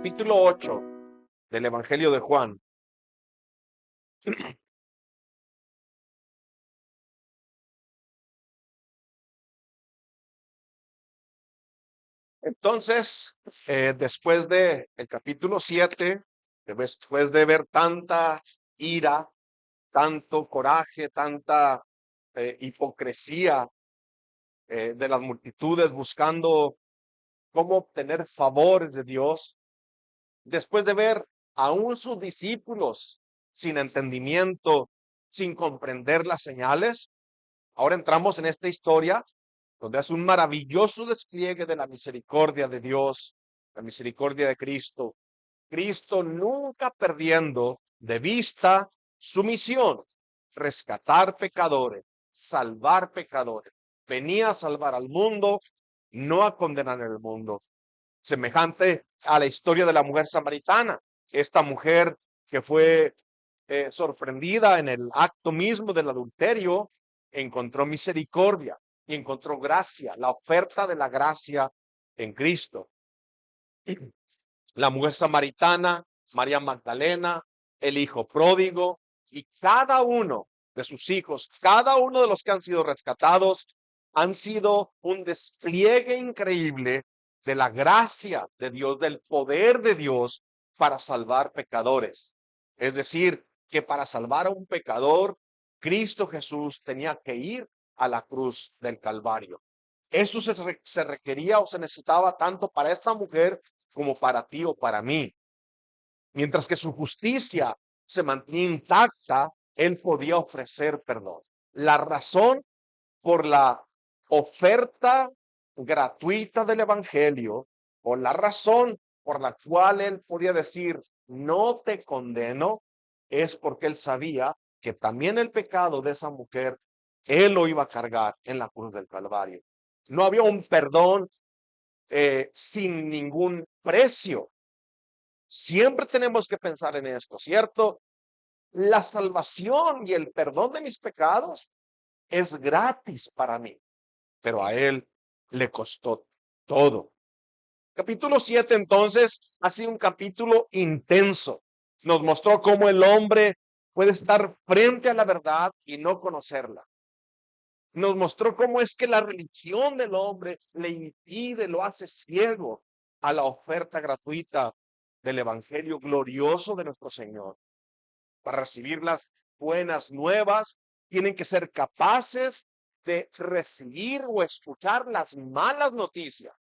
capítulo 8 del Evangelio de Juan. Entonces, después de el capítulo 7, después de ver tanta ira, tanto coraje, tanta hipocresía de las multitudes buscando cómo obtener favores de Dios, después de ver aún sus discípulos sin entendimiento, sin comprender las señales, ahora entramos en esta historia donde hace un maravilloso despliegue de la misericordia de Dios, la misericordia de Cristo. Cristo nunca perdiendo de vista su misión, rescatar pecadores, salvar pecadores. Venía a salvar al mundo, no a condenar el mundo. Semejante a la historia de la mujer samaritana, esta mujer que fue sorprendida en el acto mismo del adulterio, encontró misericordia y encontró gracia, la oferta de la gracia en Cristo. La mujer samaritana, María Magdalena, el hijo pródigo y cada uno de sus hijos, cada uno de los que han sido rescatados, han sido un despliegue increíble de la gracia de Dios, del poder de Dios para salvar pecadores. Es decir, que para salvar a un pecador, Cristo Jesús tenía que ir a la cruz del Calvario. Eso se requería o se necesitaba tanto para esta mujer como para ti o para mí. Mientras que su justicia se mantenía intacta, él podía ofrecer perdón. La razón por la oferta gratuita del evangelio, o la razón por la cual él podía decir no te condeno, es porque él sabía que también el pecado de esa mujer él lo iba a cargar en la cruz del Calvario. No había un perdón sin ningún precio. Siempre tenemos que pensar en esto, ¿cierto? La salvación y el perdón de mis pecados es gratis para mí, pero a él le costó todo. Capítulo 7, entonces, ha sido un capítulo intenso. Nos mostró cómo el hombre puede estar frente a la verdad y no conocerla. Nos mostró cómo es que la religión del hombre le impide, lo hace ciego a la oferta gratuita del evangelio glorioso de nuestro Señor. Para recibir las buenas nuevas, tienen que ser capaces de recibir o escuchar las malas noticias.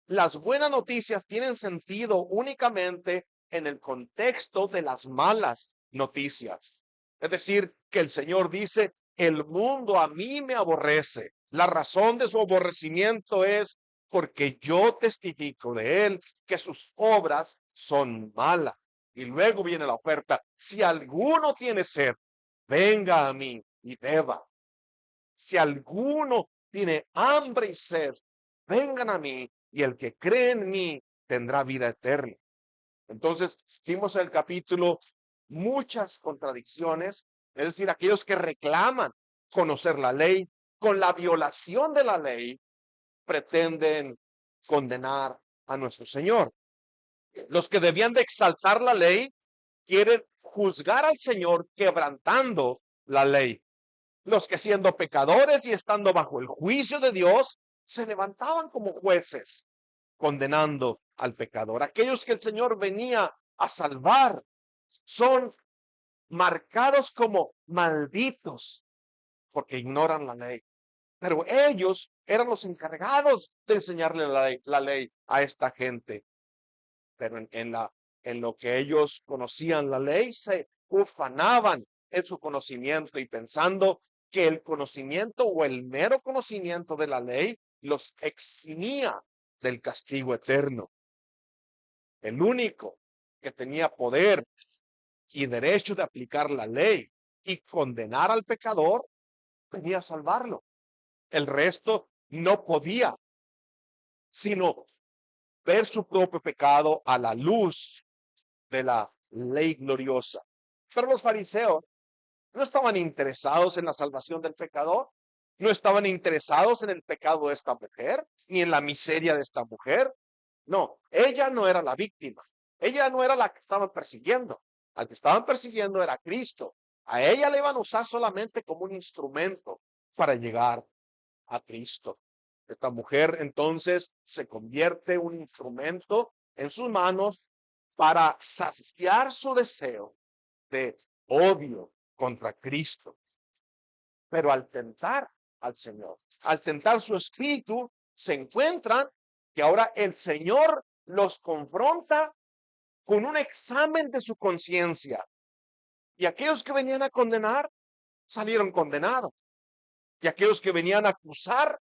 Las buenas noticias tienen sentido únicamente en el contexto de las malas noticias. Es decir, que el Señor dice, el mundo a mí me aborrece. La razón de su aborrecimiento es porque yo testifico de él que sus obras son malas. Y luego viene la oferta, si alguno tiene sed, venga a mí y beba. Si alguno tiene hambre y sed, vengan a mí y el que cree en mí tendrá vida eterna. Entonces, vimos en el capítulo muchas contradicciones, es decir, aquellos que reclaman conocer la ley, con la violación de la ley, pretenden condenar a nuestro Señor. Los que debían de exaltar la ley quieren juzgar al Señor quebrantando la ley. Los que siendo pecadores y estando bajo el juicio de Dios, se levantaban como jueces, condenando al pecador. Aquellos que el Señor venía a salvar son marcados como malditos porque ignoran la ley. Pero ellos eran los encargados de enseñarle la ley a esta gente. Pero en lo que ellos conocían la ley, se ufanaban en su conocimiento y pensando que el conocimiento o el mero conocimiento de la ley los eximía del castigo eterno. El único que tenía poder y derecho de aplicar la ley y condenar al pecador, venía a salvarlo. El resto no podía, sino ver su propio pecado a la luz de la ley gloriosa. Pero los fariseos no estaban interesados en la salvación del pecador, no estaban interesados en el pecado de esta mujer, ni en la miseria de esta mujer. No, ella no era la víctima. Ella no era la que estaban persiguiendo. Al que estaban persiguiendo era Cristo. A ella le iban a usar solamente como un instrumento para llegar a Cristo. Esta mujer entonces se convierte en un instrumento en sus manos para saciar su deseo de odio contra Cristo. Pero al tentar al Señor, al tentar su espíritu, se encuentran que ahora el Señor los confronta con un examen de su conciencia. Y aquellos que venían a condenar salieron condenados. Y aquellos que venían a acusar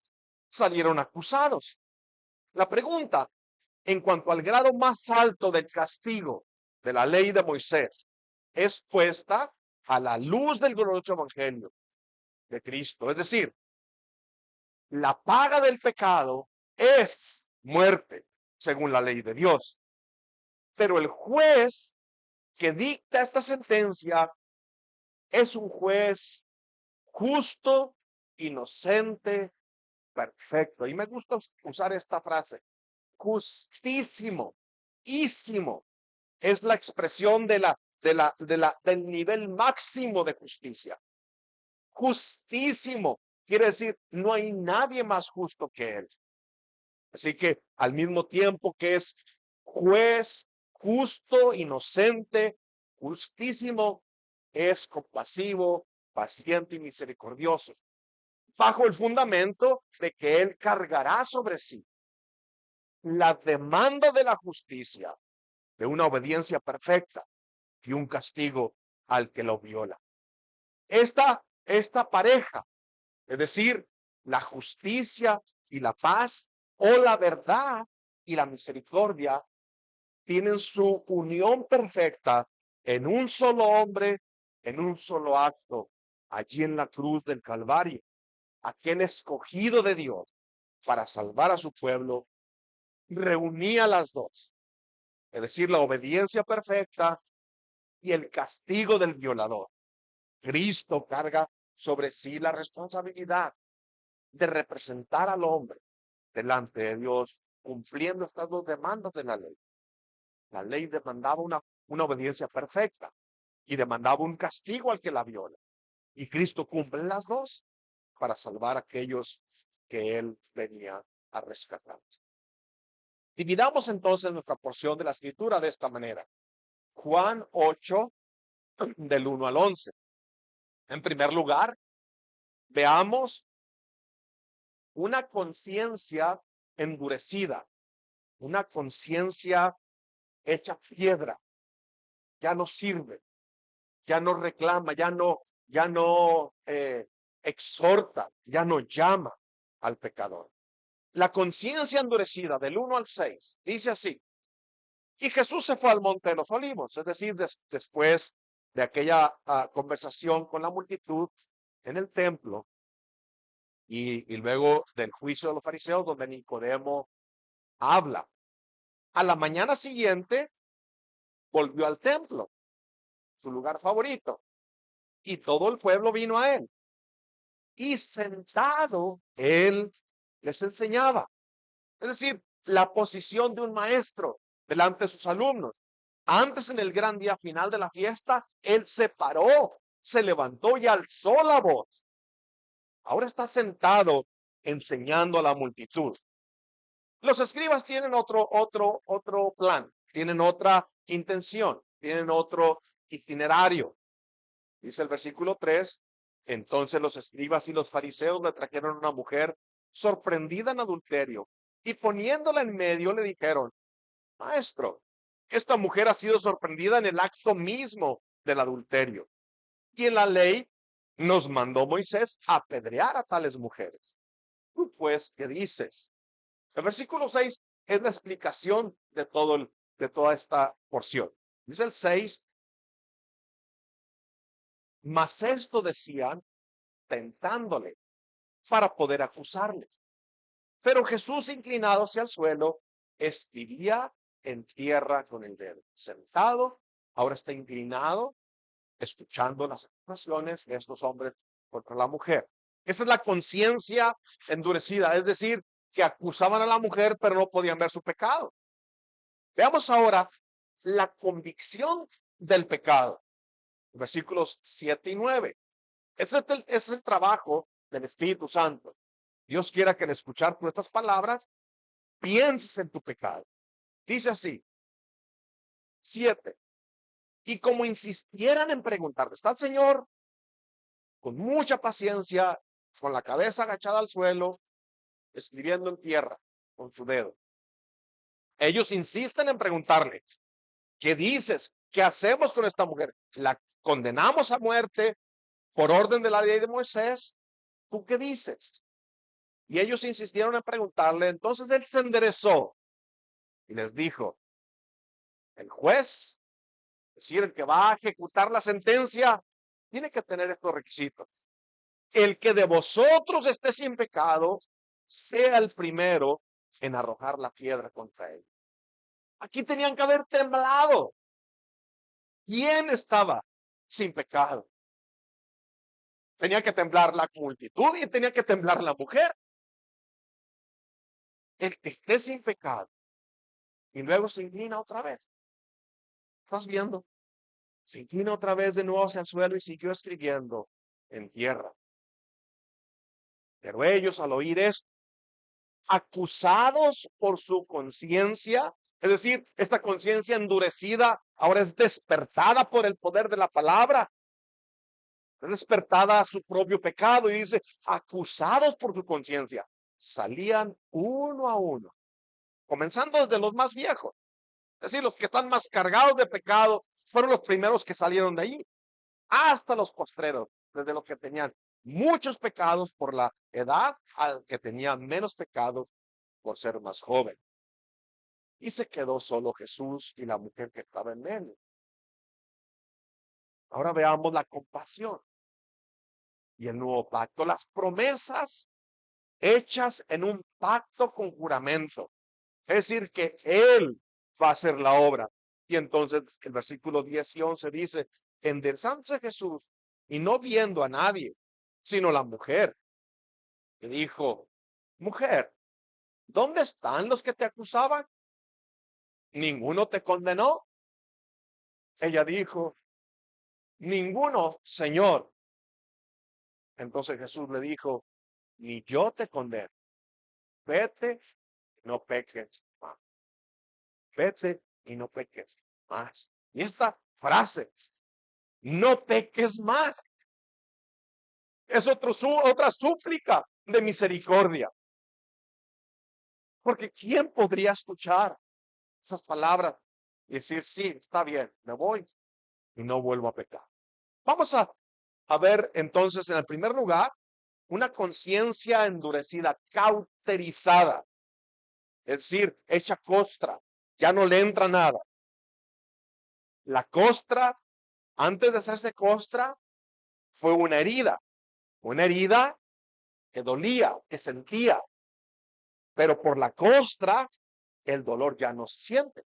salieron acusados. La pregunta en cuanto al grado más alto del castigo de la ley de Moisés es puesta a la luz del glorioso evangelio de Cristo. Es decir, la paga del pecado es muerte, según la ley de Dios. Pero el juez que dicta esta sentencia es un juez justo, inocente, perfecto. Y me gusta usar esta frase, justísimo, ísimo. Es la expresión del nivel máximo de justicia. Justísimo quiere decir, no hay nadie más justo que él. Así que al mismo tiempo que es juez, justo, inocente, justísimo, es compasivo, paciente y misericordioso, bajo el fundamento de que él cargará sobre sí la demanda de la justicia, de una obediencia perfecta y un castigo al que lo viola. Esta pareja, es decir, la justicia y la paz, o la verdad y la misericordia, tienen su unión perfecta en un solo hombre, en un solo acto, allí en la cruz del Calvario, aquel escogido de Dios para salvar a su pueblo, reunía las dos, es decir, la obediencia perfecta y el castigo del violador. Cristo carga sobre sí la responsabilidad de representar al hombre delante de Dios, cumpliendo estas dos demandas de la ley. La ley demandaba una obediencia perfecta y demandaba un castigo al que la viola. Y Cristo cumple las dos para salvar a aquellos que él venía a rescatar. Dividamos entonces nuestra porción de la escritura de esta manera. Juan 8, del 1 al 11. En primer lugar, veamos una conciencia endurecida, una conciencia hecha piedra, ya no sirve, ya no reclama, ya no exhorta, ya no llama al pecador. La conciencia endurecida del 1 al 6 dice así: y Jesús se fue al monte de los olivos, es decir, después de aquella conversación con la multitud en el templo y luego del juicio de los fariseos donde Nicodemo habla. A la mañana siguiente volvió al templo, su lugar favorito, y todo el pueblo vino a él. Y sentado, él les enseñaba. Es decir, la posición de un maestro delante de sus alumnos. Antes, en el gran día final de la fiesta, él se paró, se levantó y alzó la voz. Ahora está sentado enseñando a la multitud. Los escribas tienen otro plan, tienen otra intención, tienen otro itinerario. Dice el versículo 3, entonces los escribas y los fariseos le trajeron una mujer sorprendida en adulterio y poniéndola en medio le dijeron: maestro, esta mujer ha sido sorprendida en el acto mismo del adulterio. Y en la ley nos mandó Moisés apedrear a tales mujeres. ¿Tú pues qué dices? El versículo 6 es la explicación de toda esta porción. Dice el 6, mas esto decían tentándole para poder acusarle. Pero Jesús, inclinado hacia el suelo, escribía en tierra con el dedo. Sentado, ahora está inclinado, escuchando las acusaciones de estos hombres contra la mujer. Esa es la conciencia endurecida, es decir, que acusaban a la mujer, pero no podían ver su pecado. Veamos ahora la convicción del pecado. Versículos 7 y 9. Ese es el trabajo del Espíritu Santo. Dios quiera que al escuchar por estas palabras, pienses en tu pecado. Dice así, 7. Y como insistieran en preguntarle, está el Señor con mucha paciencia, con la cabeza agachada al suelo, escribiendo en tierra con su dedo. Ellos insisten en preguntarle, ¿qué dices? ¿Qué hacemos con esta mujer? ¿La condenamos a muerte por orden de la ley de Moisés? ¿Tú qué dices? Y ellos insistieron en preguntarle. Entonces él se enderezó y les dijo, el juez, es decir, el que va a ejecutar la sentencia, tiene que tener estos requisitos. El que de vosotros esté sin pecado, sea el primero en arrojar la piedra contra él. Aquí tenían que haber temblado. ¿Quién estaba sin pecado? Tenía que temblar la multitud y tenía que temblar la mujer. El que esté sin pecado. Y luego se inclina otra vez. ¿Estás viendo? Se inclina otra vez de nuevo hacia el suelo y siguió escribiendo en tierra. Pero ellos al oír esto, acusados por su conciencia, es decir, esta conciencia endurecida ahora es despertada por el poder de la palabra, es despertada a su propio pecado y dice, acusados por su conciencia, salían uno a uno, comenzando desde los más viejos, es decir, los que están más cargados de pecado fueron los primeros que salieron de ahí, hasta los postreros, desde los que tenían muchos pecados por la edad al que tenía menos pecados por ser más joven. Y se quedó solo Jesús y la mujer que estaba en medio. Ahora veamos la compasión y el nuevo pacto, las promesas hechas en un pacto con juramento. Es decir, que Él va a hacer la obra. Y entonces el versículo 10 y 11 dice, enderezándose Jesús y no viendo a nadie, sino la mujer, que dijo, mujer, ¿dónde están los que te acusaban? ¿Ninguno te condenó? Ella dijo, ninguno, Señor. Entonces Jesús le dijo, ni yo te condeno. Vete, no peques más. Vete y no peques más. Y esta frase, no peques más, es otra súplica de misericordia. Porque ¿quién podría escuchar esas palabras y decir, sí, está bien, me voy y no vuelvo a pecar? Vamos a ver entonces en el primer lugar una conciencia endurecida, cauterizada, es decir, hecha costra, ya no le entra nada. La costra, antes de hacerse costra, fue una herida que dolía, que sentía, pero por la costra el dolor ya no se siente.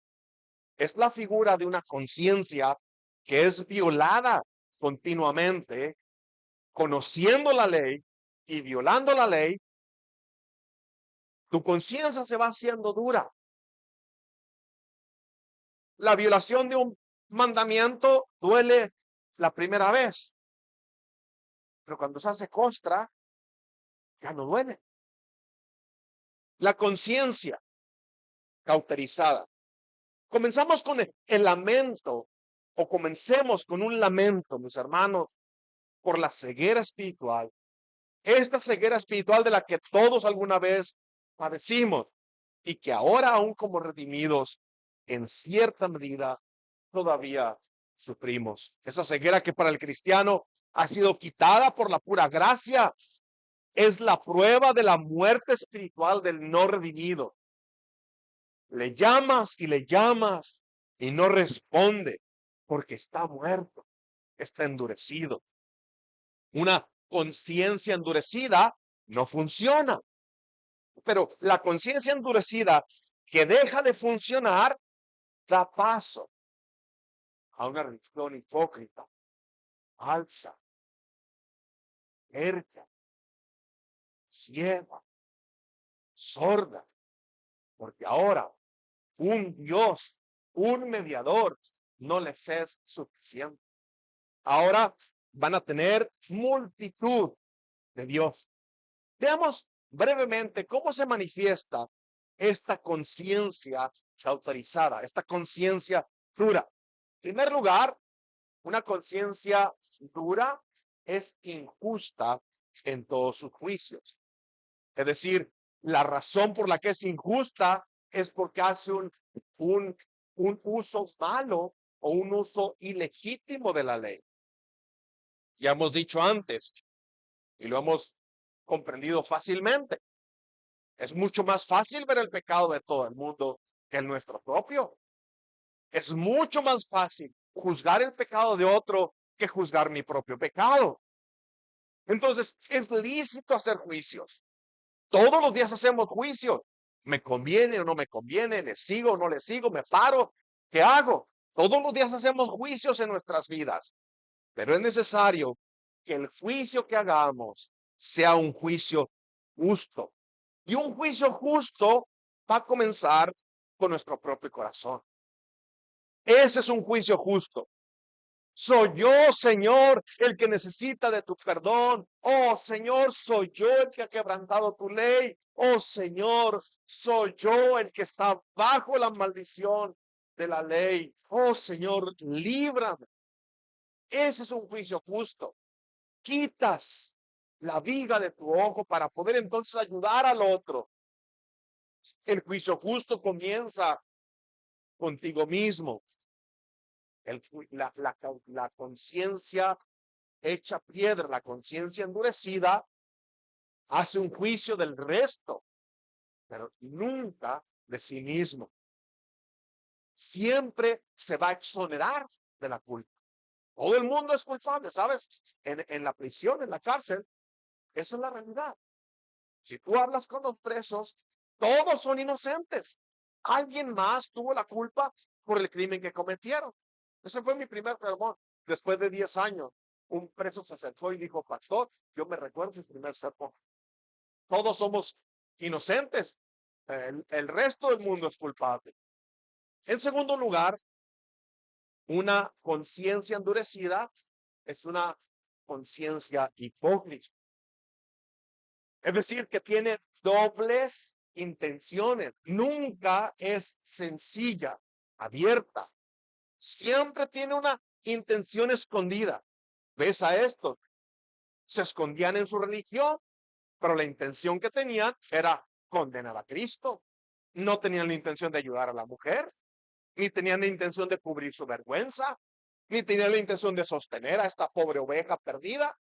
Es la figura de una conciencia que es violada continuamente, conociendo la ley y violando la ley. Tu conciencia se va haciendo dura. La violación de un mandamiento duele la primera vez, pero cuando se hace costra, ya no duele. La conciencia cauterizada. Comenzamos con el lamento, o comencemos con un lamento, mis hermanos, por la ceguera espiritual. Esta ceguera espiritual de la que todos alguna vez padecimos y que ahora, aún como redimidos, en cierta medida todavía sufrimos. Esa ceguera que para el cristiano ha sido quitada por la pura gracia es la prueba de la muerte espiritual del no redimido. Le llamas y no responde porque está muerto, está endurecido. Una conciencia endurecida no funciona, pero la conciencia endurecida que deja de funcionar da paso a una religión hipócrita, falsa, terca, ciega, sorda, porque ahora un Dios un mediador no les es suficiente. Ahora van a tener multitud de Dios. Veamos brevemente cómo se manifiesta esta conciencia autorizada, esta conciencia dura. En primer lugar, una conciencia dura es injusta en todos sus juicios. Es decir, la razón por la que es injusta es porque hace un, un uso malo o un uso ilegítimo de la ley. Ya hemos dicho antes y lo hemos comprendido fácilmente. Es mucho más fácil ver el pecado de todo el mundo que el nuestro propio. Es mucho más fácil juzgar el pecado de otro que juzgar mi propio pecado. Entonces, es lícito hacer juicios. Todos los días hacemos juicios. ¿Me conviene o no me conviene? ¿Le sigo o no le sigo? ¿Me paro? ¿Qué hago? Todos los días hacemos juicios en nuestras vidas. Pero es necesario que el juicio que hagamos sea un juicio justo. Y un juicio justo va a comenzar con nuestro propio corazón. Ese es un juicio justo. Soy yo, Señor, el que necesita de tu perdón. Oh, Señor, soy yo el que ha quebrantado tu ley. Oh, Señor, soy yo el que está bajo la maldición de la ley. Oh, Señor, líbrame. Ese es un juicio justo. Quitas la viga de tu ojo para poder entonces ayudar al otro. El juicio justo comienza contigo mismo. La conciencia hecha piedra, la conciencia endurecida, hace un juicio del resto, pero nunca de sí mismo. Siempre se va a exonerar de la culpa. Todo el mundo es culpable, ¿sabes? En la prisión, en la cárcel, esa es la realidad. Si tú hablas con los presos, todos son inocentes. Alguien más tuvo la culpa por el crimen que cometieron. Ese fue mi primer sermón. Después de 10 años, un preso se acercó y dijo, pastor, yo me recuerdo su primer sermón. Todos somos inocentes. El resto del mundo es culpable. En segundo lugar, una conciencia endurecida es una conciencia hipócrita. Es decir, que tiene dobles intenciones. Nunca es sencilla, abierta. Siempre tiene una intención escondida. ¿Ves a esto? Se escondían en su religión, pero la intención que tenían era condenar a Cristo. No tenían la intención de ayudar a la mujer, ni tenían la intención de cubrir su vergüenza, ni tenían la intención de sostener a esta pobre oveja perdida.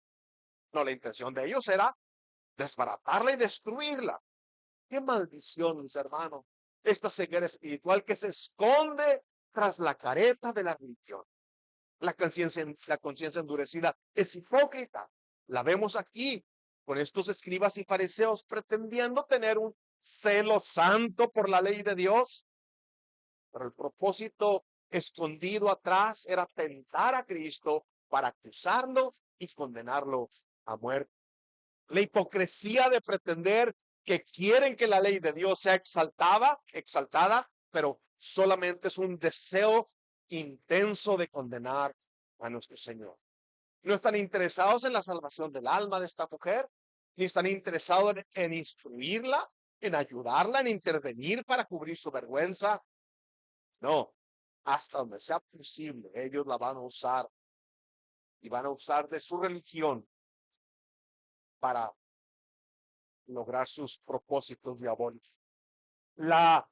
No, la intención de ellos era desbaratarla y destruirla. Qué maldición, mis hermanos, esta ceguera espiritual que se esconde tras la careta de la religión. La conciencia endurecida es hipócrita. La vemos aquí con estos escribas y fariseos pretendiendo tener un celo santo por la ley de Dios, pero el propósito escondido atrás era tentar a Cristo para acusarlo y condenarlo a muerte. La hipocresía de pretender que quieren que la ley de Dios sea exaltada, pero solamente es un deseo intenso de condenar a nuestro Señor. No están interesados en la salvación del alma de esta mujer, ni están interesados en instruirla, en ayudarla, en intervenir para cubrir su vergüenza. No, hasta donde sea posible, ellos la van a usar y van a usar de su religión para lograr sus propósitos diabólicos. La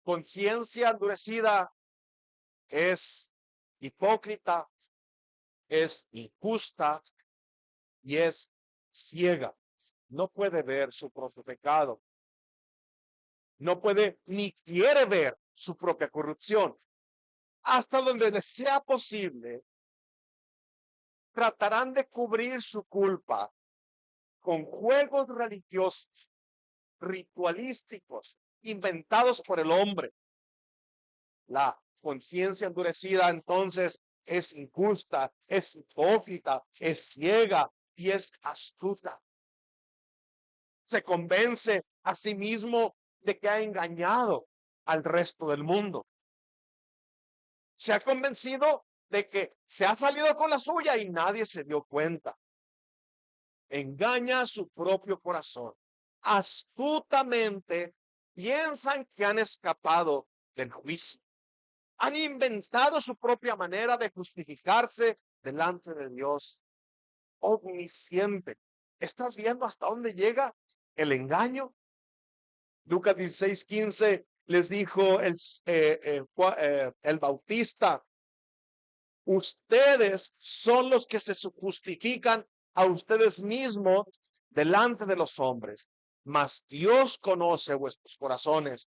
conciencia endurecida es hipócrita, es injusta y es ciega. No puede ver su propio pecado. No puede ni quiere ver su propia corrupción. Hasta donde les sea posible, tratarán de cubrir su culpa con juegos religiosos, ritualísticos, inventados por el hombre. La conciencia endurecida entonces es injusta, es hipócrita, es ciega y es astuta. Se convence a sí mismo de que ha engañado al resto del mundo. Se ha convencido de que se ha salido con la suya y nadie se dio cuenta. Engaña a su propio corazón. Astutamente piensan que han escapado del juicio. Han inventado su propia manera de justificarse delante de Dios. Omnisciente. ¿Estás viendo hasta dónde llega el engaño? Lucas 16:15 les dijo el Bautista: ustedes son los que se justifican a ustedes mismos delante de los hombres, mas Dios conoce vuestros corazones,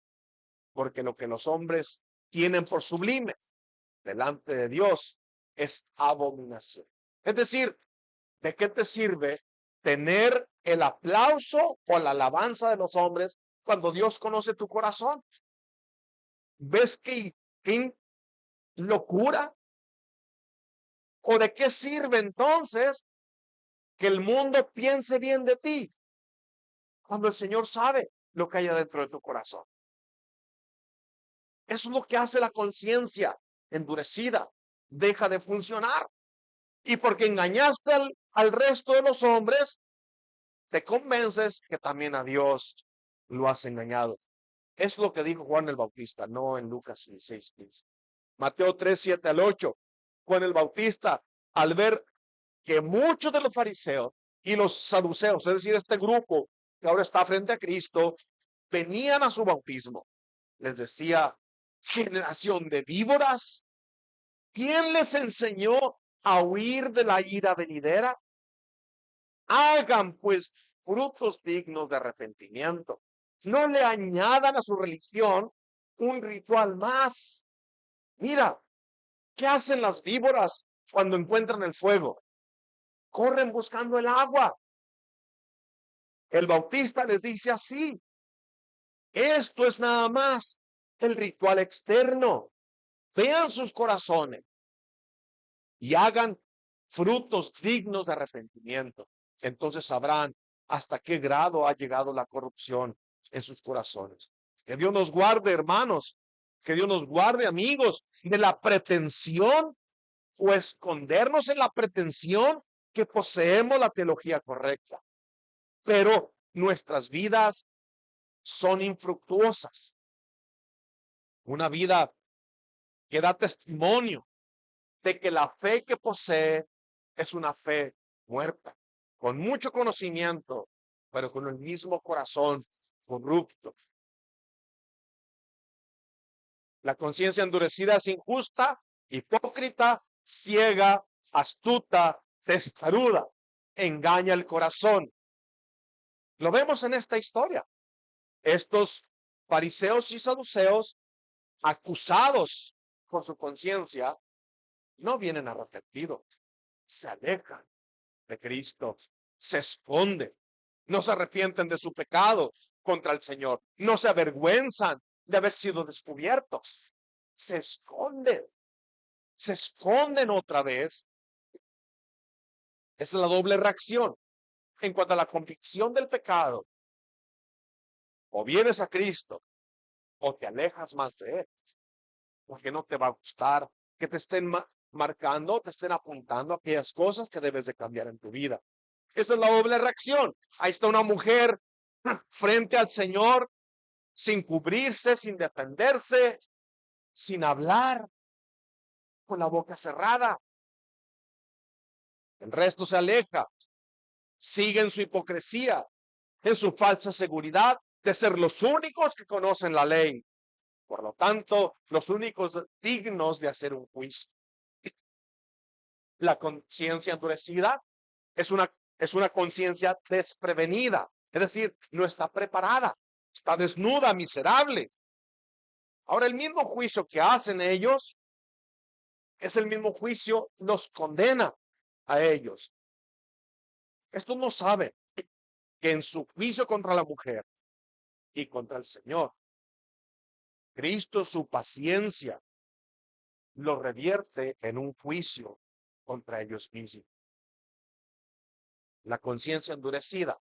porque lo que los hombres tienen por sublime delante de Dios es abominación. Es decir, ¿de qué te sirve tener el aplauso o la alabanza de los hombres cuando Dios conoce tu corazón? ¿Ves qué locura? ¿O de qué sirve entonces que el mundo piense bien de ti cuando el Señor sabe lo que hay dentro de tu corazón? Eso es lo que hace la conciencia endurecida. Deja de funcionar. Y porque engañaste al resto de los hombres, te convences que también a Dios lo has engañado. Es lo que dijo Juan el Bautista, no en Lucas 16:15. Mateo 3:7-8. Juan el Bautista, al ver que muchos de los fariseos y los saduceos, es decir, este grupo que ahora está frente a Cristo, venían a su bautismo, les decía: generación de víboras, ¿quién les enseñó a huir de la ira venidera? Hagan pues frutos dignos de arrepentimiento. No le añadan a su religión un ritual más. Mira, ¿qué hacen las víboras cuando encuentran el fuego? Corren buscando el agua. El Bautista les dice así: esto es nada más el ritual externo. Vean sus corazones y hagan frutos dignos de arrepentimiento. Entonces sabrán hasta qué grado ha llegado la corrupción en sus corazones. Que Dios nos guarde, hermanos, que Dios nos guarde, amigos, de la pretensión o escondernos en la pretensión que poseemos la teología correcta, pero nuestras vidas son infructuosas. Una vida que da testimonio de que la fe que posee es una fe muerta, con mucho conocimiento, pero con el mismo corazón corrupto. La conciencia endurecida es injusta, hipócrita, ciega, astuta, testaruda, engaña el corazón. Lo vemos en esta historia. Estos fariseos y saduceos, acusados por su conciencia, no vienen arrepentidos, se alejan de Cristo, se esconden, no se arrepienten de su pecado contra el Señor, no se avergüenzan de haber sido descubiertos, se esconden otra vez. Es la doble reacción en cuanto a la convicción del pecado. O vienes a Cristo o te alejas más de Él, porque no te va a gustar que te estén marcando, te estén apuntando a aquellas cosas que debes de cambiar en tu vida. Esa es la doble reacción. Ahí está una mujer frente al Señor, sin cubrirse, sin defenderse, sin hablar, con la boca cerrada. El resto se aleja, sigue en su hipocresía, en su falsa seguridad de ser los únicos que conocen la ley. Por lo tanto, los únicos dignos de hacer un juicio. La conciencia endurecida es una conciencia desprevenida, es decir, no está preparada, está desnuda, miserable. Ahora, el mismo juicio que hacen ellos es el mismo juicio, los condena a ellos. Estos no saben que en su juicio contra la mujer y contra el Señor, Cristo, su paciencia, lo revierte en un juicio contra ellos mismos. La conciencia endurecida.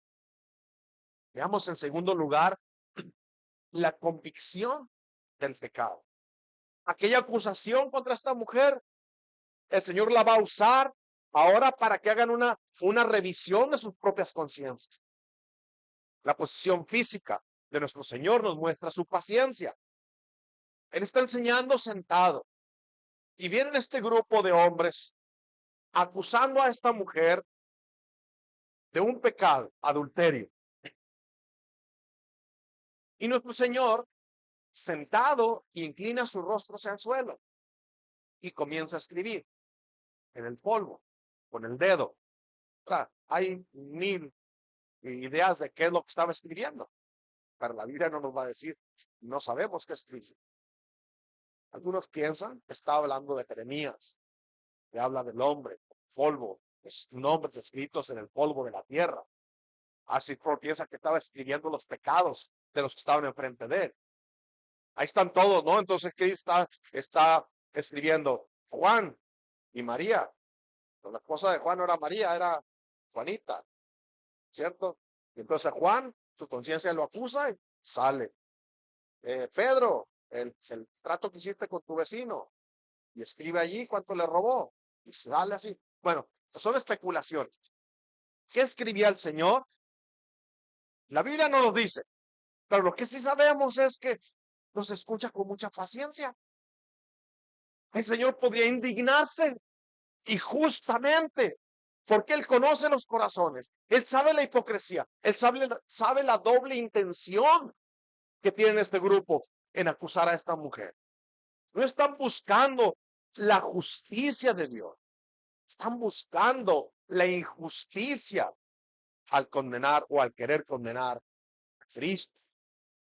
Veamos en segundo lugar la convicción del pecado. aquella acusación contra esta mujer, el Señor la va a usar ahora para que hagan una revisión de sus propias conciencias. La posición física de nuestro Señor nos muestra su paciencia. Él está enseñando sentado y viene este grupo de hombres acusando a esta mujer de un pecado, adulterio. Y nuestro Señor, sentado, inclina su rostro hacia el suelo y comienza a escribir en el polvo, con el dedo. O sea, hay mil ideas de qué es lo que estaba escribiendo, pero la Biblia no nos va a decir, no sabemos qué escribe. Algunos piensan que está hablando de Jeremías, que habla del hombre, polvo, nombres escritos en el polvo de la tierra. Así piensa que estaba escribiendo los pecados de los que estaban enfrente de él. Ahí están todos, ¿no? Entonces, ¿qué está escribiendo? Juan y María. Pero la esposa de Juan no era María, era Juanita, ¿cierto? Y entonces Juan, su conciencia lo acusa y sale. Pedro, el trato que hiciste con tu vecino, y escribe allí cuánto le robó, y sale así. Bueno, son especulaciones. ¿Qué escribía el Señor? La Biblia no lo dice, pero lo que sí sabemos es que nos escucha con mucha paciencia. El Señor podría indignarse y justamente porque Él conoce los corazones, Él sabe la hipocresía, Él sabe la doble intención que tiene este grupo en acusar a esta mujer. No están buscando la justicia de Dios, están buscando la injusticia al condenar o al querer condenar a Cristo.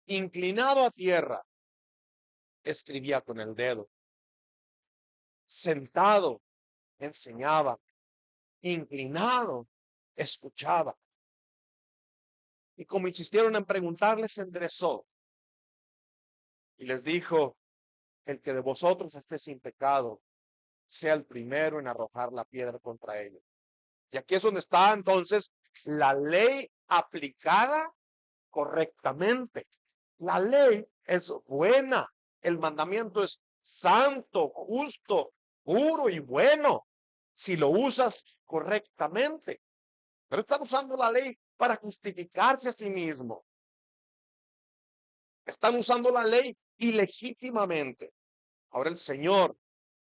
Inclinado a tierra, escribía con el dedo. Sentado, enseñaba. Inclinado, escuchaba. Y como insistieron en preguntarle, se enderezó y les dijo: el que de vosotros esté sin pecado, sea el primero en arrojar la piedra contra ellos. Y aquí es donde está entonces la ley aplicada correctamente. La ley es buena, el mandamiento es santo, justo, puro y bueno, si lo usas correctamente. Pero están usando la ley para justificarse a sí mismo. Están usando la ley ilegítimamente. Ahora el Señor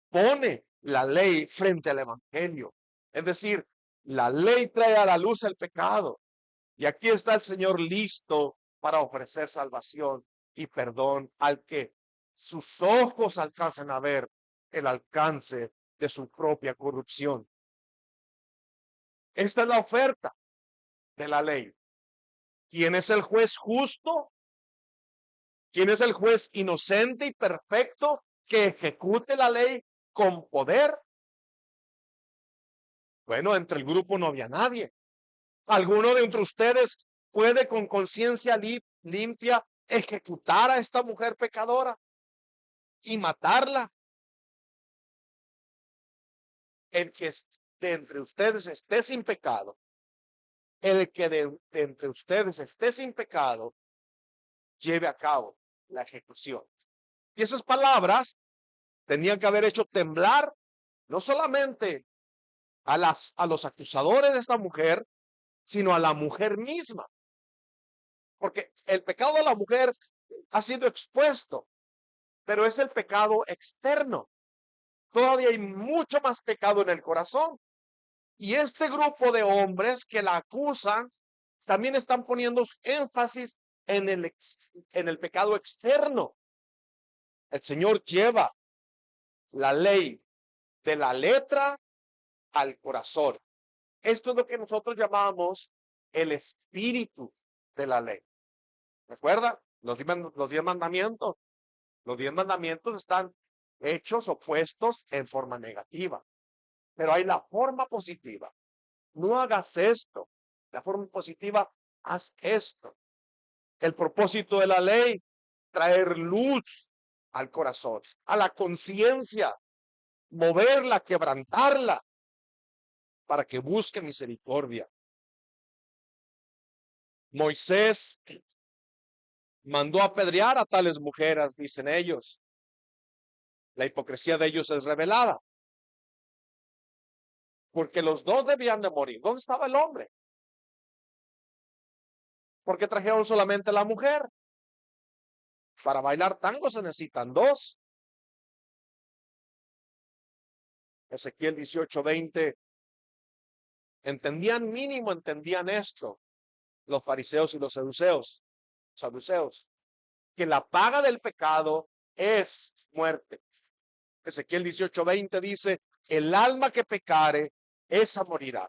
pone la ley frente al evangelio. Es decir, la ley trae a la luz el pecado. Y aquí está el Señor listo para ofrecer salvación y perdón al que sus ojos alcancen a ver el alcance de su propia corrupción. Esta es la oferta de la ley. ¿Quién es el juez justo? ¿Quién es el juez inocente y perfecto que ejecute la ley con poder? Bueno, entre el grupo no había nadie. ¿Alguno de entre ustedes puede con conciencia limpia ejecutar a esta mujer pecadora y matarla? El que de entre ustedes esté sin pecado, el que de entre ustedes esté sin pecado, lleve a cabo la ejecución. Y esas palabras tenían que haber hecho temblar no solamente a los acusadores de esta mujer, sino a la mujer misma. Porque el pecado de la mujer ha sido expuesto, pero es el pecado externo. Todavía hay mucho más pecado en el corazón. Y este grupo de hombres que la acusan también están poniendo énfasis en el pecado externo. El Señor lleva la ley de la letra al corazón. Esto es lo que nosotros llamamos el espíritu de la ley. ¿Recuerda? Los 10 mandamientos. Los 10 mandamientos están hechos o puestos en forma negativa. Pero hay la forma positiva. No hagas esto. La forma positiva, haz esto. El propósito de la ley, traer luz al corazón, a la conciencia, moverla, quebrantarla, para que busque misericordia. Moisés mandó apedrear a tales mujeres, dicen ellos. La hipocresía de ellos es revelada, porque los dos debían de morir. ¿Dónde estaba el hombre? ¿Por qué trajeron solamente la mujer? Para bailar tango se necesitan dos. Ezequiel 18:20. Entendían esto, los fariseos y los saduceos, que la paga del pecado es muerte. Ezequiel 18:20 dice, el alma que pecare, esa morirá.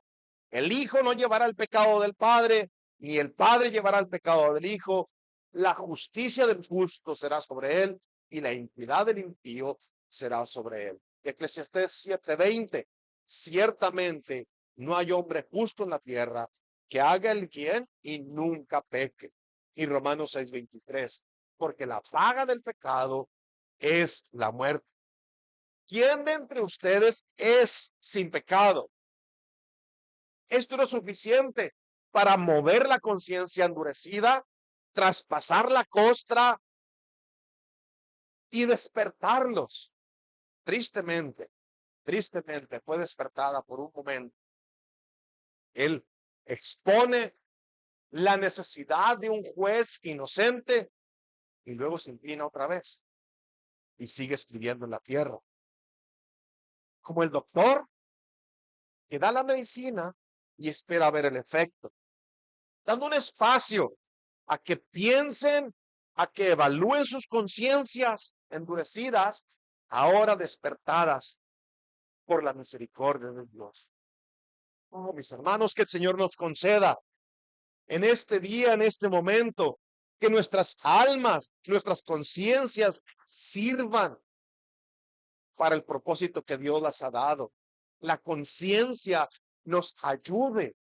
El hijo no llevará el pecado del padre, ni el padre llevará el pecado del hijo. La justicia del justo será sobre él, y la impiedad del impío será sobre él. Eclesiastés 7:20, ciertamente no hay hombre justo en la tierra que haga el bien y nunca peque. Y Romanos 6:23, porque la paga del pecado es la muerte. ¿Quién de entre ustedes es sin pecado? Esto no es suficiente para mover la conciencia endurecida, traspasar la costra y despertarlos. Tristemente, tristemente fue despertada por un momento. Él expone la necesidad de un juez inocente y luego se inclina otra vez y sigue escribiendo en la tierra. Como el doctor que da la medicina y espera ver el efecto, dando un espacio a que piensen, a que evalúen sus conciencias endurecidas, ahora despertadas por la misericordia de Dios. Oh, mis hermanos, que el Señor nos conceda en este día, en este momento, que nuestras almas, nuestras conciencias sirvan para el propósito que Dios las ha dado. La conciencia nos ayude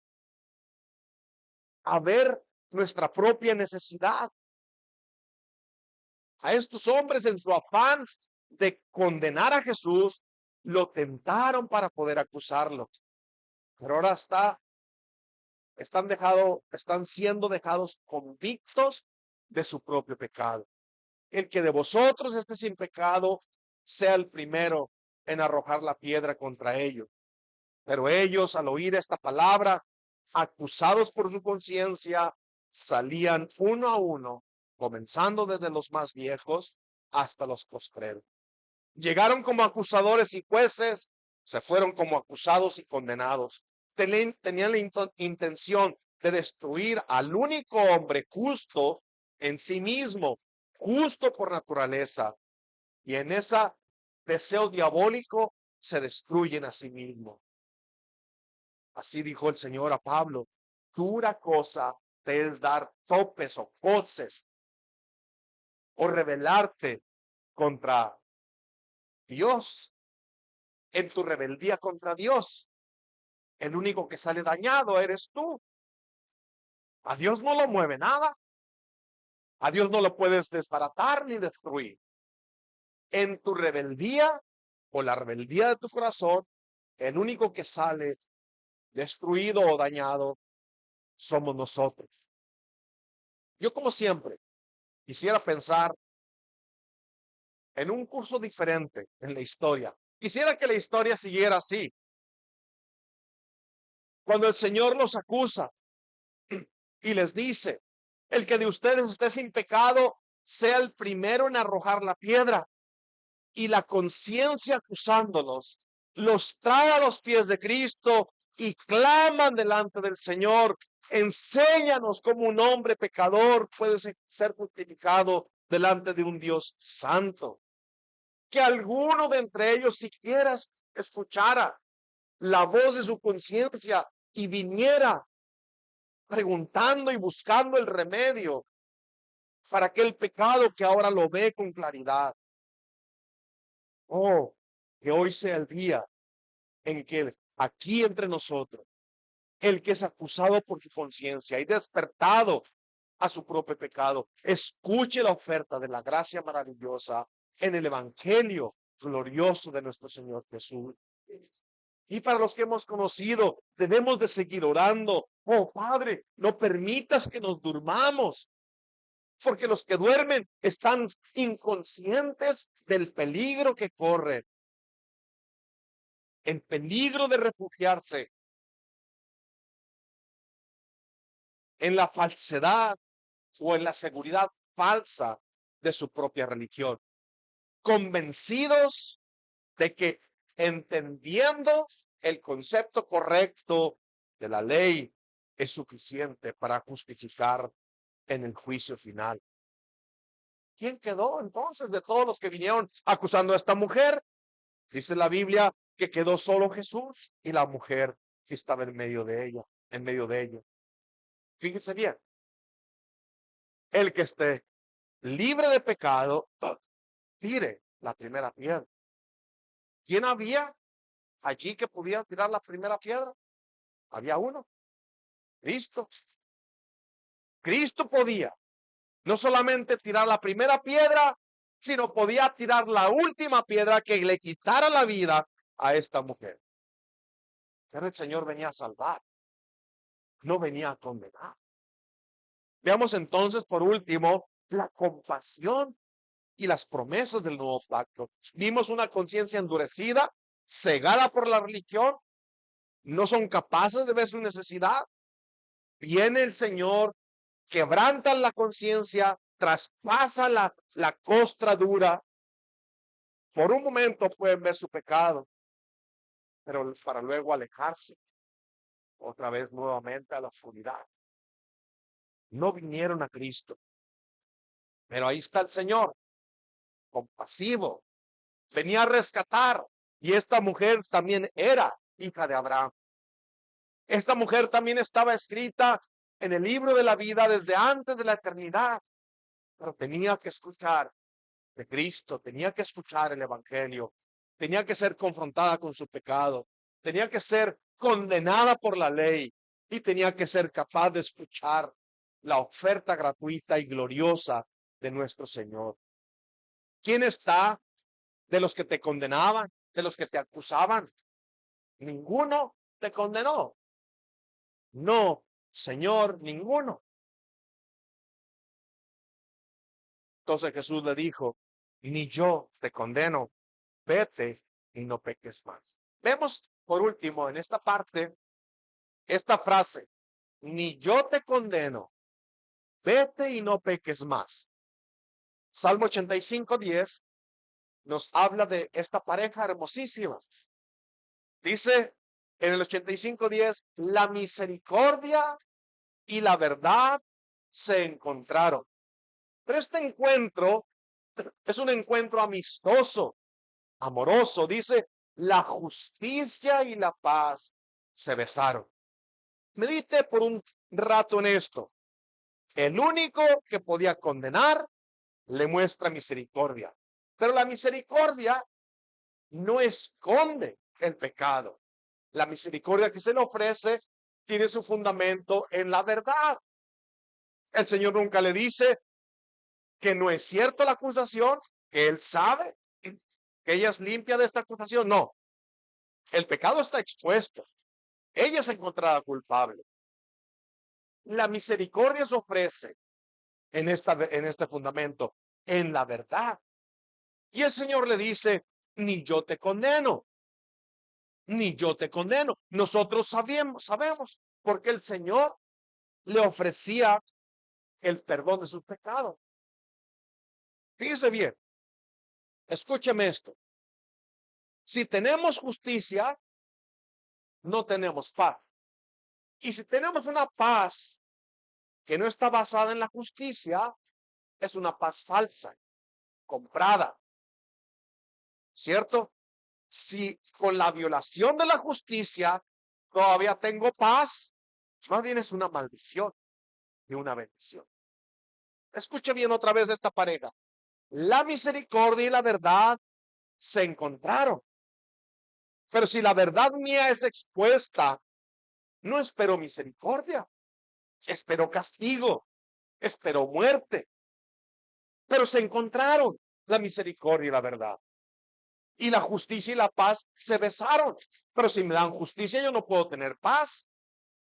a ver nuestra propia necesidad. A estos hombres, en su afán de condenar a Jesús, lo tentaron para poder acusarlo. Pero ahora están siendo dejados convictos de su propio pecado. El que de vosotros esté sin pecado, sea el primero en arrojar la piedra contra ellos. Pero ellos, al oír esta palabra, acusados por su conciencia, salían uno a uno, comenzando desde los más viejos hasta los postreros. Llegaron como acusadores y jueces, se fueron como acusados y condenados. Tenían la intención de destruir al único hombre justo en sí mismo, justo por naturaleza. Y en ese deseo diabólico se destruyen a sí mismos. Así dijo el Señor a Pablo, dura cosa te es dar topes o coces o rebelarte contra Dios. En tu rebeldía contra Dios, el único que sale dañado eres tú. A Dios no lo mueve nada. A Dios no lo puedes desbaratar ni destruir. En tu rebeldía o la rebeldía de tu corazón, el único que sale destruido o dañado somos nosotros. Yo, como siempre, quisiera pensar en un curso diferente en la historia. Quisiera que la historia siguiera así. Cuando el Señor los acusa y les dice, el que de ustedes esté sin pecado, sea el primero en arrojar la piedra. Y la conciencia acusándolos, los trae a los pies de Cristo y claman delante del Señor. Enséñanos cómo un hombre pecador puede ser justificado delante de un Dios santo. Que alguno de entre ellos siquiera escuchara la voz de su conciencia y viniera preguntando y buscando el remedio para aquel pecado que ahora lo ve con claridad. Oh, que hoy sea el día en que aquí entre nosotros, el que es acusado por su conciencia y despertado a su propio pecado, escuche la oferta de la gracia maravillosa en el evangelio glorioso de nuestro Señor Jesús. Y para los que hemos conocido, debemos de seguir orando. Oh Padre, no permitas que nos durmamos. porque los que duermen están inconscientes del peligro que corren, el peligro de refugiarse en la falsedad o en la seguridad falsa de su propia religión, convencidos de que entendiendo el concepto correcto de la ley es suficiente para justificar en el juicio final. ¿Quién quedó entonces de todos los que vinieron acusando a esta mujer? Dice la Biblia que quedó solo Jesús y la mujer que estaba en medio de ella, en medio de ellos. Fíjense bien, el que esté libre de pecado, tire la primera piedra. ¿Quién había allí que pudiera tirar la primera piedra? Había uno, Cristo. Cristo podía no solamente tirar la primera piedra, sino podía tirar la última piedra que le quitara la vida a esta mujer. Pero el Señor venía a salvar, no venía a condenar. Veamos entonces, por último, la compasión y las promesas del nuevo pacto. Vimos una conciencia endurecida, cegada por la religión, no son capaces de ver su necesidad. Viene el Señor, quebranta la conciencia, traspasa la costra dura. Por un momento pueden ver su pecado, pero para luego alejarse otra vez nuevamente a la oscuridad. No vinieron a Cristo, pero ahí está el Señor, compasivo, venía a rescatar. Y esta mujer también era hija de Abraham. Esta mujer también estaba escrita en el libro de la vida desde antes de la eternidad, pero tenía que escuchar de Cristo, tenía que escuchar el evangelio, tenía que ser confrontada con su pecado, tenía que ser condenada por la ley y tenía que ser capaz de escuchar la oferta gratuita y gloriosa de nuestro Señor. ¿Quién está de los que te condenaban, de los que te acusaban? Ninguno te condenó. No, Señor, ninguno. Entonces Jesús le dijo, ni yo te condeno, vete y no peques más. Vemos por último en esta parte, esta frase, ni yo te condeno, vete y no peques más. Salmo 85:10 nos habla de esta pareja hermosísima. Dice en el 85:10, la misericordia y la verdad se encontraron. Pero este encuentro es un encuentro amistoso, amoroso. Dice, la justicia y la paz se besaron. Medite por un rato en esto. El único que podía condenar le muestra misericordia. Pero la misericordia no esconde el pecado. La misericordia que se le ofrece tiene su fundamento en la verdad. El Señor nunca le dice que no es cierto la acusación, que Él sabe que ella es limpia de esta acusación. No, el pecado está expuesto. Ella es encontrada culpable. La misericordia se ofrece en este fundamento, en la verdad. Y el Señor le dice, ni yo te condeno, ni yo te condeno. Nosotros sabemos, porque el Señor le ofrecía el perdón de sus pecados. Fíjese bien, escúcheme esto. Si tenemos justicia, no tenemos paz. Y si tenemos una paz que no está basada en la justicia, es una paz falsa, comprada, ¿cierto? Si con la violación de la justicia todavía tengo paz, más bien es una maldición y una bendición. Escuche bien otra vez esta pareja. La misericordia y la verdad se encontraron. Pero si la verdad mía es expuesta, no espero misericordia, espero castigo, espero muerte. Pero se encontraron la misericordia y la verdad. Y la justicia y la paz se besaron. Pero si me dan justicia, yo no puedo tener paz,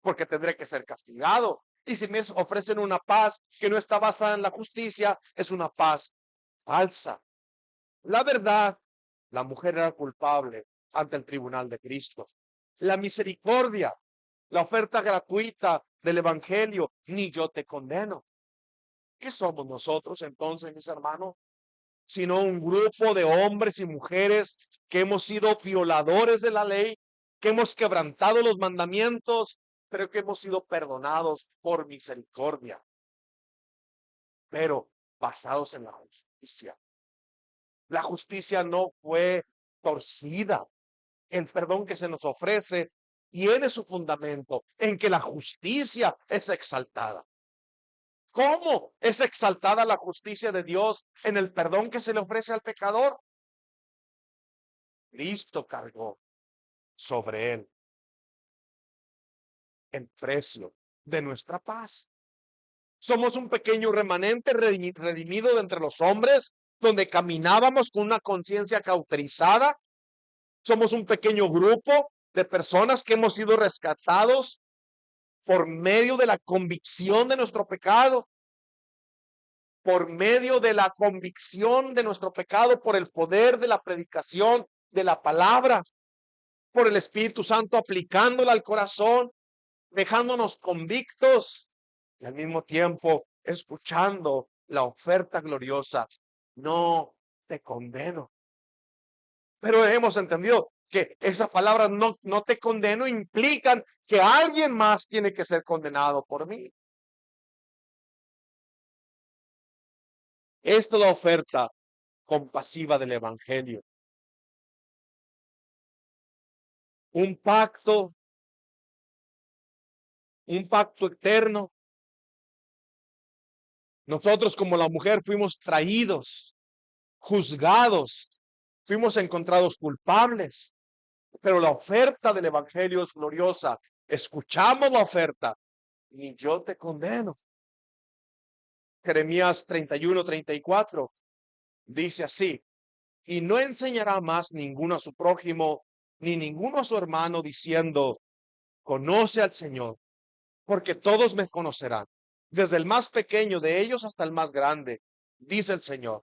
porque tendré que ser castigado. Y si me ofrecen una paz que no está basada en la justicia, es una paz falsa. La verdad, la mujer era culpable ante el tribunal de Cristo. La misericordia, la oferta gratuita del evangelio, ni yo te condeno. ¿Qué somos nosotros entonces, mis hermanos? Sino un grupo de hombres y mujeres que hemos sido violadores de la ley, que hemos quebrantado los mandamientos, pero que hemos sido perdonados por misericordia, pero basados en la justicia. La justicia no fue torcida. El perdón que se nos ofrece tiene su fundamento en que la justicia es exaltada. ¿Cómo es exaltada la justicia de Dios en el perdón que se le ofrece al pecador? Cristo cargó sobre él el precio de nuestra paz. Somos un pequeño remanente redimido de entre los hombres, donde caminábamos con una conciencia cauterizada. Somos un pequeño grupo de personas que hemos sido rescatados por medio de la convicción de nuestro pecado, por medio de la convicción de nuestro pecado, por el poder de la predicación de la palabra, por el Espíritu Santo aplicándola al corazón, dejándonos convictos y al mismo tiempo escuchando la oferta gloriosa. No te condeno. Pero hemos entendido que esa palabra no te condeno implican que alguien más tiene que ser condenado por mí. Esta es la oferta compasiva del evangelio. Un pacto, un pacto eterno. Nosotros como la mujer fuimos traídos, juzgados, fuimos encontrados culpables, pero la oferta del evangelio es gloriosa. Escuchamos la oferta y yo te condeno. Jeremías 31-34 dice así: y no enseñará más ninguno a su prójimo, ni ninguno a su hermano, diciendo, conoce al Señor, porque todos me conocerán, desde el más pequeño de ellos hasta el más grande, dice el Señor.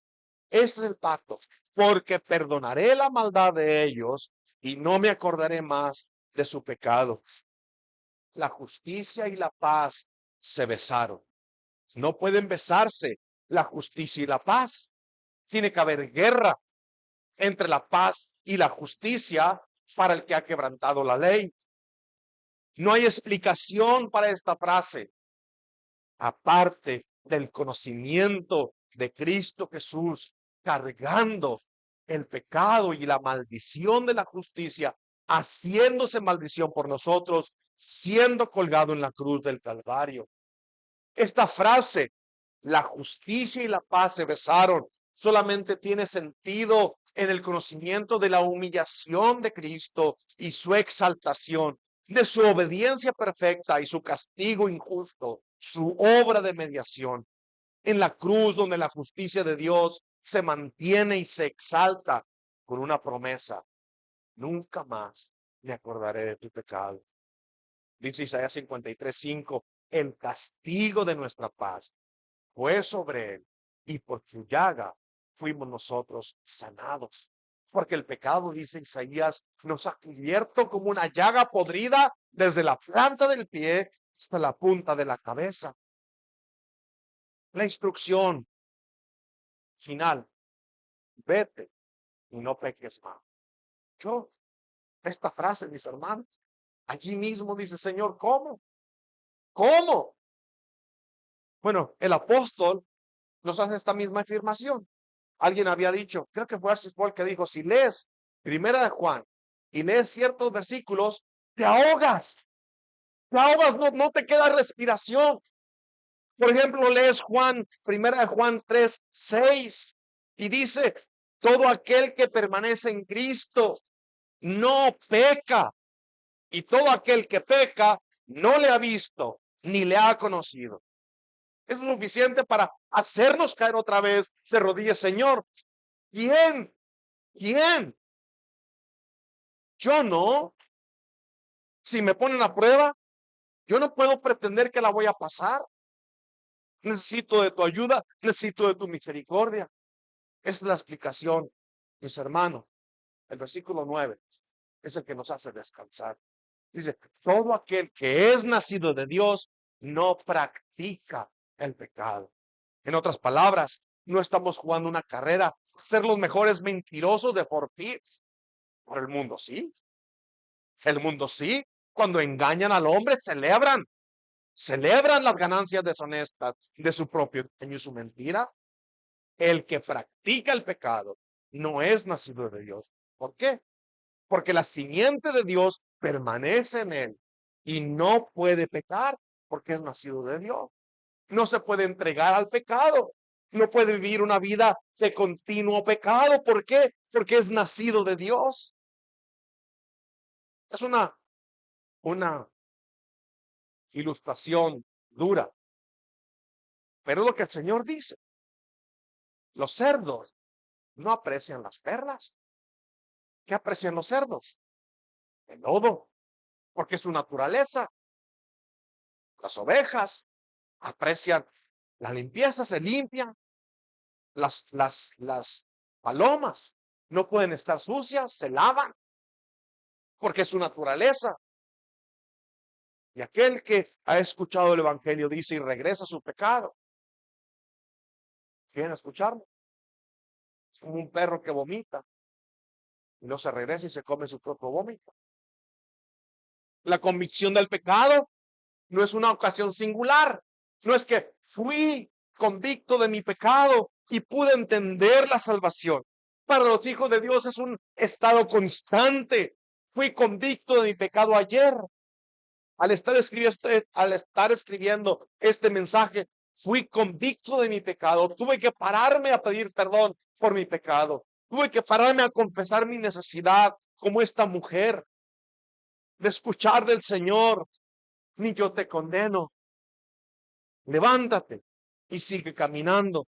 Este es el pacto, porque perdonaré la maldad de ellos y no me acordaré más de su pecado. La justicia y la paz se besaron. No pueden besarse la justicia y la paz. Tiene que haber guerra entre la paz y la justicia para el que ha quebrantado la ley. No hay explicación para esta frase, aparte del conocimiento de Cristo Jesús cargando el pecado y la maldición de la justicia, haciéndose maldición por nosotros, siendo colgado en la cruz del Calvario. Esta frase, la justicia y la paz se besaron, solamente tiene sentido en el conocimiento de la humillación de Cristo y su exaltación, de su obediencia perfecta y su castigo injusto, su obra de mediación. En la cruz, donde la justicia de Dios se mantiene y se exalta con una promesa: nunca más me acordaré de tu pecado. Dice Isaías 53:5, el castigo de nuestra paz fue sobre él, y por su llaga fuimos nosotros sanados. Porque el pecado, dice Isaías, nos ha cubierto como una llaga podrida desde la planta del pie hasta la punta de la cabeza. La instrucción final: vete y no peques más. Esta frase, mis hermanos, allí mismo dice, Señor, ¿cómo? ¿Cómo? Bueno, el apóstol nos hace esta misma afirmación. Alguien había dicho, creo que fue Arcis Paul, que dijo, si lees Primera de Juan y lees ciertos versículos, te ahogas, no te queda respiración. Por ejemplo, lees Primera de Juan 3:6 y dice, todo aquel que permanece en Cristo no peca, y todo aquel que peca no le ha visto ni le ha conocido. Eso es suficiente para hacernos caer otra vez de rodillas. Señor, ¿quién? ¿Quién? Yo no. Si me ponen a prueba, Yo no puedo pretender que la voy a pasar. Necesito de tu ayuda, necesito de tu misericordia. Esa es la explicación, mis hermanos. El versículo 9 es el que nos hace descansar. Dice, todo aquel que es nacido de Dios no practica el pecado. En otras palabras, no estamos jugando una carrera a ser los mejores mentirosos de Fortits. Por el mundo sí. El mundo sí. Cuando engañan al hombre, celebran las ganancias deshonestas de su propio empeño y su mentira. El que practica el pecado no es nacido de Dios. ¿Por qué? Porque la simiente de Dios permanece en él y no puede pecar porque es nacido de Dios. No se puede entregar al pecado. No puede vivir una vida de continuo pecado. ¿Por qué? Porque es nacido de Dios. Es una ilustración dura, pero lo que el Señor dice. Los cerdos no aprecian las perlas. ¿Qué aprecian los cerdos? El lodo, porque es su naturaleza. Las ovejas aprecian la limpieza, se limpian. Las palomas no pueden estar sucias, se lavan, porque es su naturaleza. Y aquel que ha escuchado el evangelio dice y regresa a su pecado. ¿Quieren escucharlo? Es como un perro que vomita y no se regresa y se come su propio vómito. La convicción del pecado no es una ocasión singular. No es que fui convicto de mi pecado y pude entender la salvación. Para los hijos de Dios es un estado constante. Fui convicto de mi pecado ayer. Al estar escribiendo este mensaje, fui convicto de mi pecado. Tuve que pararme a pedir perdón por mi pecado. Tuve que pararme a confesar mi necesidad como esta mujer de escuchar del Señor. Ni yo te condeno. Levántate y sigue caminando.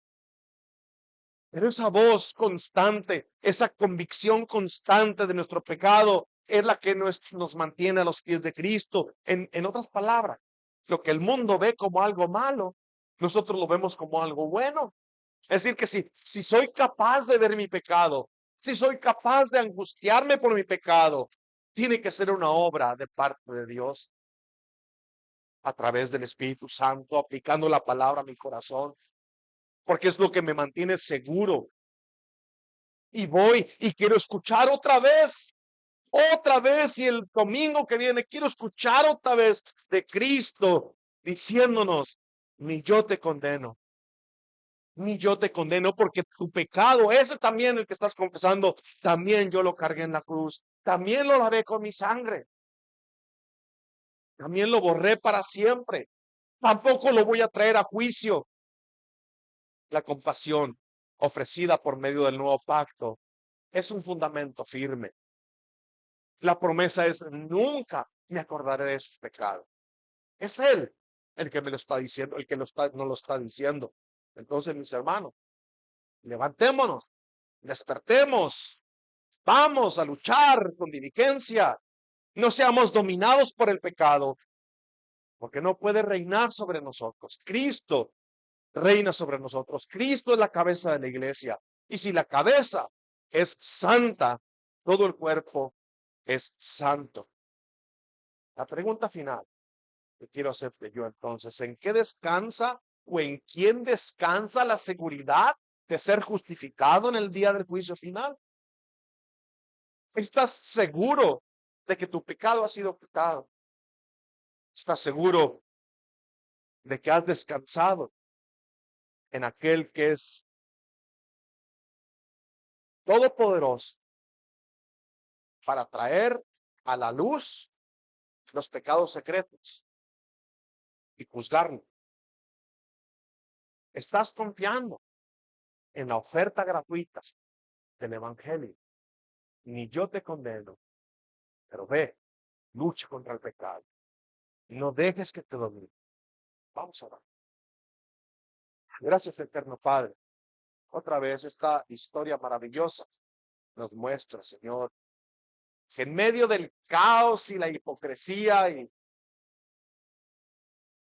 Pero esa voz constante, esa convicción constante de nuestro pecado es la que nos mantiene a los pies de Cristo. En otras palabras, lo que el mundo ve como algo malo, nosotros lo vemos como algo bueno. Es decir, que si soy capaz de ver mi pecado, si soy capaz de angustiarme por mi pecado, tiene que ser una obra de parte de Dios a través del Espíritu Santo, aplicando la palabra a mi corazón, porque es lo que me mantiene seguro. Y voy y quiero escuchar otra vez, y el domingo que viene quiero escuchar otra vez de Cristo diciéndonos, ni yo te condeno, ni yo te condeno, porque tu pecado, ese también el que estás confesando, también yo lo cargué en la cruz, también lo lavé con mi sangre, también lo borré para siempre, tampoco lo voy a traer a juicio. La compasión ofrecida por medio del nuevo pacto es un fundamento firme. La promesa es nunca me acordaré de sus pecados. Es Él el que me lo está diciendo, el que no lo está diciendo. Entonces, mis hermanos, levantémonos, despertemos, vamos a luchar con diligencia. No seamos dominados por el pecado, porque no puede reinar sobre nosotros. Cristo reina sobre nosotros. Cristo es la cabeza de la iglesia. Y si la cabeza es santa, todo el cuerpo es santo. La pregunta final que quiero hacerte yo entonces, ¿en qué descansa o en quién descansa la seguridad de ser justificado en el día del juicio final? ¿Estás seguro de que tu pecado ha sido quitado? ¿Estás seguro de que has descansado en aquel que es todopoderoso para traer a la luz los pecados secretos y juzgarlo? ¿Estás confiando en la oferta gratuita del Evangelio? Ni yo te condeno, pero ve, lucha contra el pecado. No dejes que te domine. Vamos a orar. Gracias, eterno Padre. Otra vez esta historia maravillosa nos muestra, Señor, que en medio del caos y la hipocresía y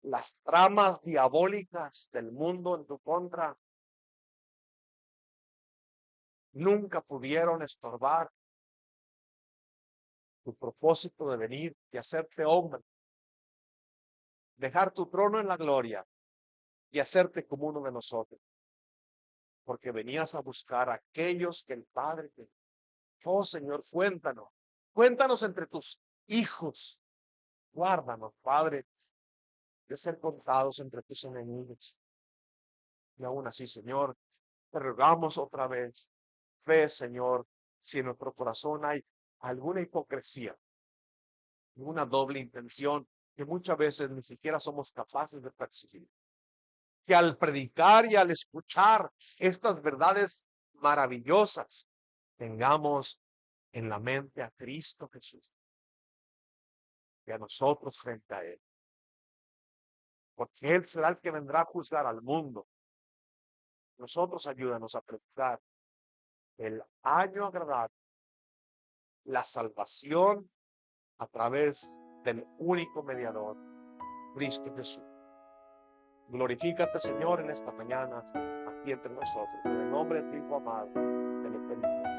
las tramas diabólicas del mundo en tu contra nunca pudieron estorbar tu propósito de venir y hacerte hombre, dejar tu trono en la gloria y hacerte como uno de nosotros, porque venías a buscar a aquellos que el Padre te... Oh Señor, cuéntanos entre tus hijos, guárdanos, Padre, de ser contados entre tus enemigos. Y aún así, Señor, te rogamos otra vez, fe, Señor, si en nuestro corazón hay alguna hipocresía, una doble intención que muchas veces ni siquiera somos capaces de percibir. Que al predicar y al escuchar estas verdades maravillosas, tengamos en la mente a Cristo Jesús y a nosotros frente a Él. Porque Él será el que vendrá a juzgar al mundo. Nosotros ayúdanos a predicar el año agradable, la salvación a través del único mediador, Cristo Jesús. Glorifícate, Señor, en esta mañana, aquí entre nosotros. En el nombre de tu Hijo amado, te lo pedimos.